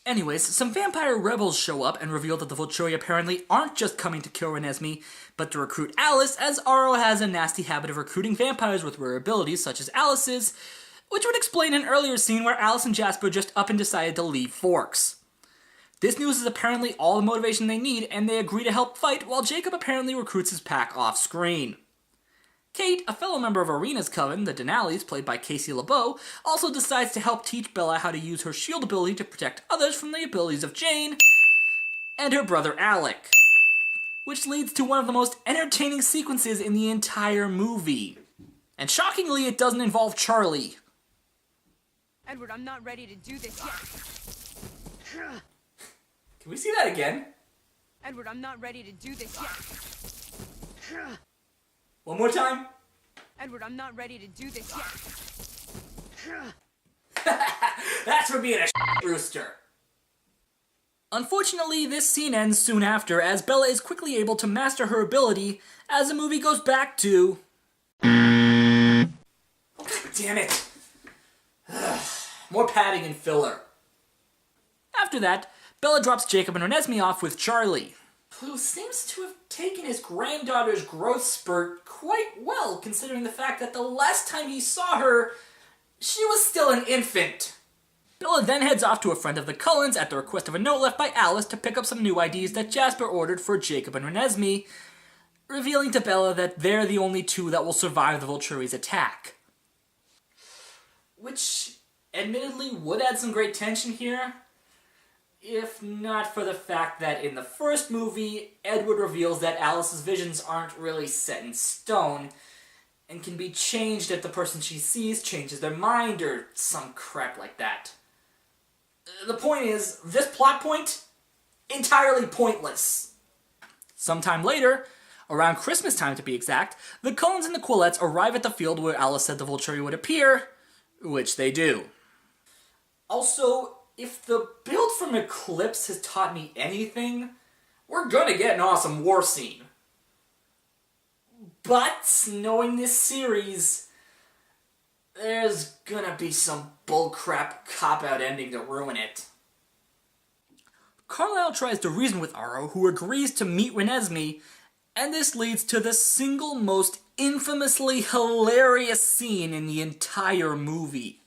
Anyways, some vampire rebels show up and reveal that the Volturi apparently aren't just coming to kill Renesmee, but to recruit Alice, as Aro has a nasty habit of recruiting vampires with rare abilities such as Alice's, which would explain an earlier scene where Alice and Jasper just up and decided to leave Forks. This news is apparently all the motivation they need, and they agree to help fight while Jacob apparently recruits his pack off-screen. Kate, a fellow member of Arena's coven, the Denali's, played by Casey LeBeau, also decides to help teach Bella how to use her shield ability to protect others from the abilities of Jane and her brother Alec, which leads to one of the most entertaining sequences in the entire movie. And shockingly, it doesn't involve Charlie. Edward, I'm not ready to do this yet. Can we see that again? Edward, I'm not ready to do this yet. One more time? Edward, I'm not ready to do this yet. That's for being a rooster. Unfortunately, this scene ends soon after, as Bella is quickly able to master her ability as the movie goes back to... God damn it. More padding and filler. After that, Bella drops Jacob and Renesmee off with Charlie, who seems to have taken his granddaughter's growth spurt quite well, considering the fact that the last time he saw her, she was still an infant. Bella then heads off to a friend of the Cullens at the request of a note left by Alice to pick up some new IDs that Jasper ordered for Jacob and Renesmee, revealing to Bella that they're the only two that will survive the Volturi's attack. Which, admittedly, would add some great tension here, if not for the fact that in the first movie, Edward reveals that Alice's visions aren't really set in stone, and can be changed if the person she sees changes their mind or some crap like that. The point is, this plot point, entirely pointless. Sometime later, around Christmas time to be exact, the Cullens and the Quillettes arrive at the field where Alice said the Volturi would appear, which they do. Also, if the build from Eclipse has taught me anything, we're gonna get an awesome war scene. But, knowing this series, there's gonna be some bullcrap cop-out ending to ruin it. Carlisle tries to reason with Aro, who agrees to meet Renesmee, and this leads to the single most infamously hilarious scene in the entire movie.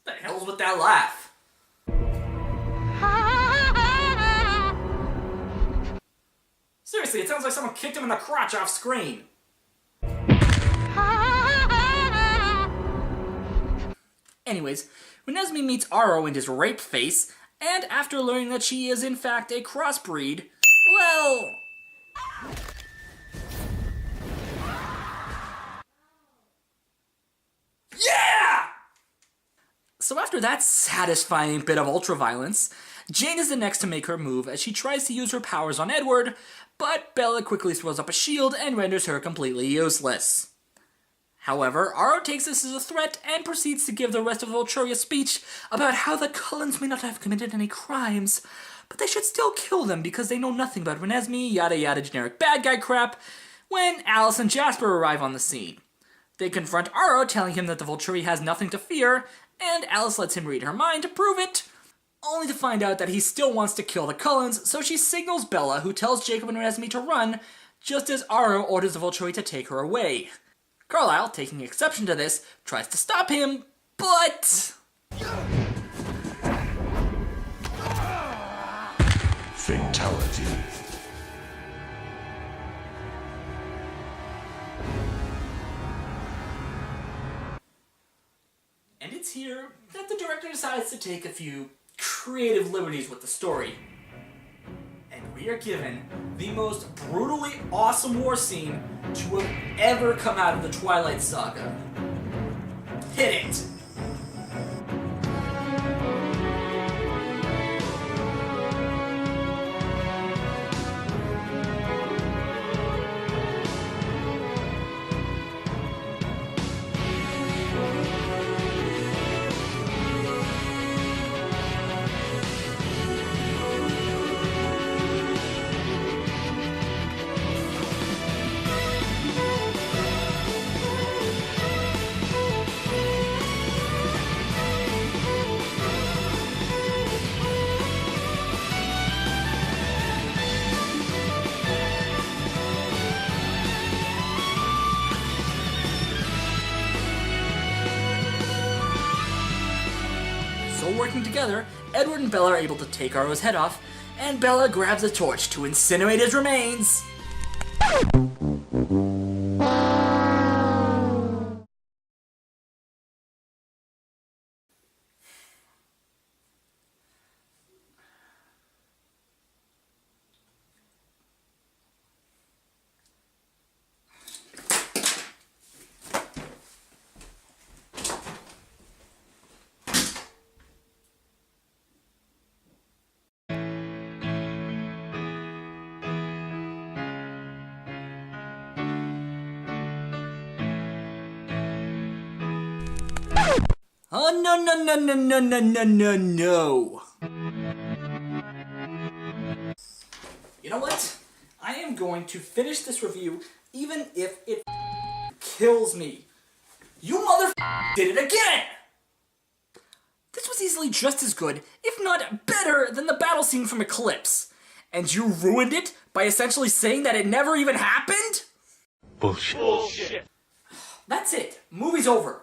The hell's with that laugh? Seriously, it sounds like someone kicked him in the crotch off screen. Anyways, Renesmee meets Aro in his rape face, and after learning that she is in fact a crossbreed, well... yeah! So after that satisfying bit of ultraviolence, Jane is the next to make her move as she tries to use her powers on Edward, but Bella quickly throws up a shield and renders her completely useless. However, Aro takes this as a threat and proceeds to give the rest of Volturi a speech about how the Cullens may not have committed any crimes, but they should still kill them because they know nothing about Renesmee, yada yada generic bad guy crap, when Alice and Jasper arrive on the scene. They confront Aro, telling him that the Volturi has nothing to fear, and Alice lets him read her mind to prove it, only to find out that he still wants to kill the Cullens, so she signals Bella, who tells Jacob and Renesmee to run, just as Aro orders the Volturi to take her away. Carlisle, taking exception to this, tries to stop him, but... Fatality. And it's here that the director decides to take a few creative liberties with the story. And we are given the most brutally awesome war scene to have ever come out of the Twilight Saga. Hit it! working together, Edward and Bella are able to take Arro's head off, and Bella grabs a torch to incinerate his remains. Oh, no, no, no, no, no, no, no, no, no. You know what? I am going to finish this review even if it kills me. You mother did it again! This was easily just as good, if not better, than the battle scene from Eclipse. And you ruined it by essentially saying that it never even happened? Bullshit. That's it. Movie's over.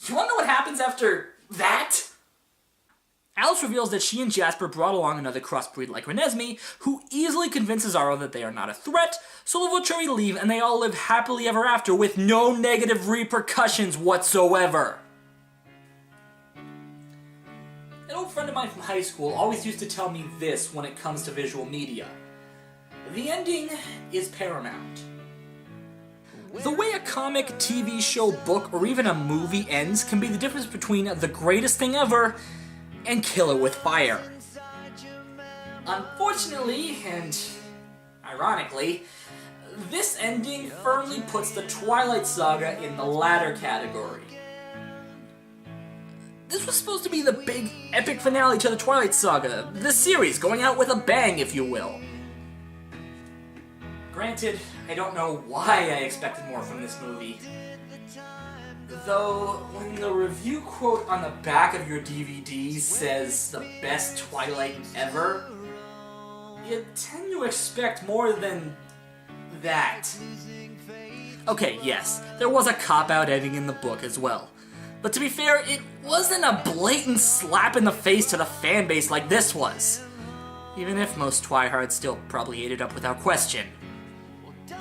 You wanna know what happens after that? Alice reveals that she and Jasper brought along another crossbreed like Renesmee, who easily convinces Aro that they are not a threat, so the Volturi leave and they all live happily ever after with no negative repercussions whatsoever. An old friend of mine from high school always used to tell me this when it comes to visual media. The ending is paramount. The way a comic, TV show, book, or even a movie ends can be the difference between the greatest thing ever and kill it with fire. Unfortunately, and ironically, this ending firmly puts the Twilight Saga in the latter category. This was supposed to be the big, epic finale to the Twilight Saga, the series going out with a bang, if you will. Granted, I don't know why I expected more from this movie. Though, when the review quote on the back of your DVD says the best Twilight ever, you tend to expect more than that. Okay, yes, there was a cop-out ending in the book as well. But to be fair, it wasn't a blatant slap in the face to the fanbase like this was. Even if most Twihards still probably ate it up without question.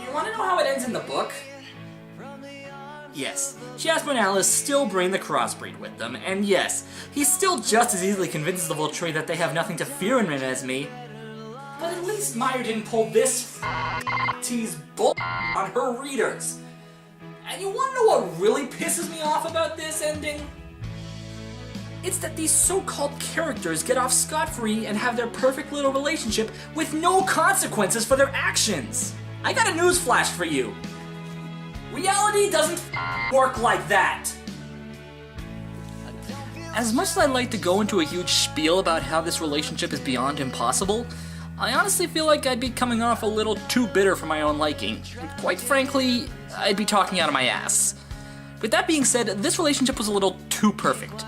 You want to know how it ends in the book? Yes, Jasper and Alice still bring the crossbreed with them, and yes, he still just as easily convinces the Volturi that they have nothing to fear in Renesmee. But at least Meyer didn't pull this tease bull on her readers. And you want to know what really pisses me off about this ending? It's that these so-called characters get off scot-free and have their perfect little relationship with no consequences for their actions. I got a newsflash for you. Reality doesn't work like that. As much as I'd like to go into a huge spiel about how this relationship is beyond impossible, I honestly feel like I'd be coming off a little too bitter for my own liking. Quite frankly, I'd be talking out of my ass. With that being said, this relationship was a little too perfect.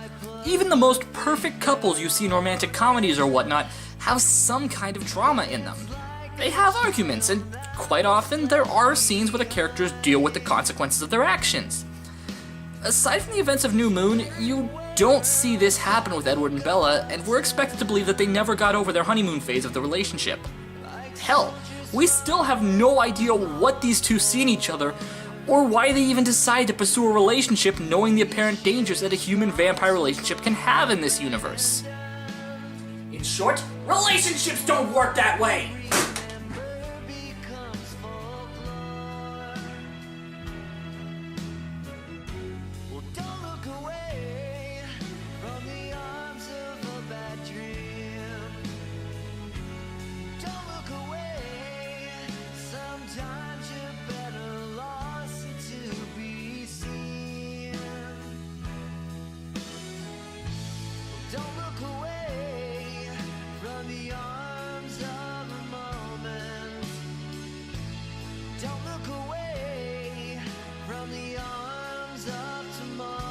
Even the most perfect couples you see in romantic comedies or whatnot have some kind of drama in them. They have arguments, and quite often there are scenes where the characters deal with the consequences of their actions. Aside from the events of New Moon, you don't see this happen with Edward and Bella, and we're expected to believe that they never got over their honeymoon phase of the relationship. Hell, we still have no idea what these two see in each other, or why they even decide to pursue a relationship knowing the apparent dangers that a human-vampire relationship can have in this universe. In short, relationships don't work that way! Don't look away from the arms of tomorrow.